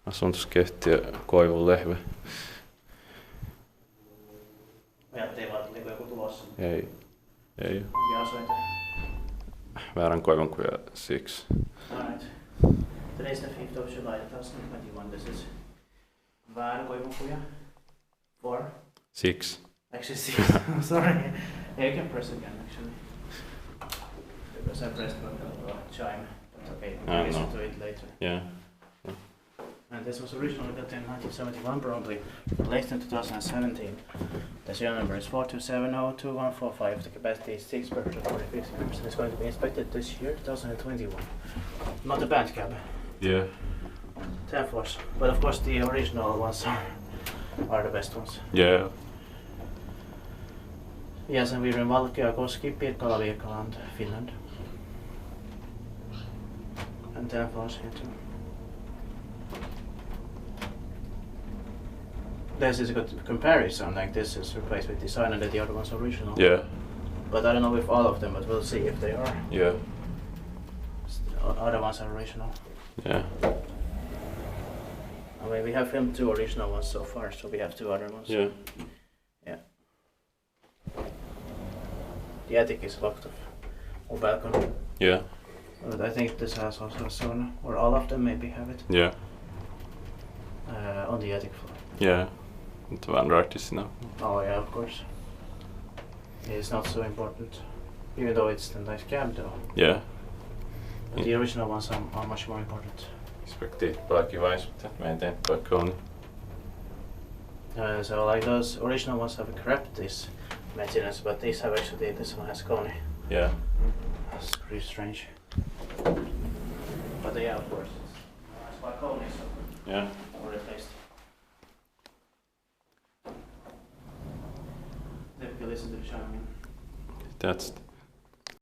Asuntoskeittiö Koivun lehve. Ajattelin vaan, että joku tulossa. Ei. Mikä asuinta? Vääränkoivunkuja 6. Alright. Today's the 5th of July 2021. This is Vääränkoivunkuja 4. 6. Actually 6. I'm sorry. Yeah, you can press again actually. Because I pressed the chime. But okay, I'll listen to it later. Yeah. And this was originally built in 1971, probably released in 2017. The serial number is 42702145. The capacity is 6 per 40 members. It's going to be inspected this year, 2021. Not a bad cab. Yeah. 10 floors. But of course the original ones are the best ones. Yeah. Yes, and we're in Valkeakoski, Finland. And 10 floors here too. This is a good comparison, like this is replaced with design and the other one's original. Yeah. But I don't know if all of them, but we'll see if they are. Yeah. Other ones are original. Yeah. I mean, we have filmed 2 original ones so far, so we have 2 other ones. Yeah. Yeah. The attic is locked off. Or balcony. Yeah. But I think this has also a sauna, or all of them maybe have it. Yeah. On the attic floor. Yeah. Inte var right now. Oh yeah, of course. It's not so important. Even though it's the nice cab though. Yeah. But the original ones are much more important. Inspekti Valkeakoski maintained by Kone. So like those original ones have kept this maintenance, but these have actually, this one has Kone. Yeah. That's pretty strange. But yeah, of course. It's by Kone, so. Yeah. Or replaced. Typically listen to the chime. That's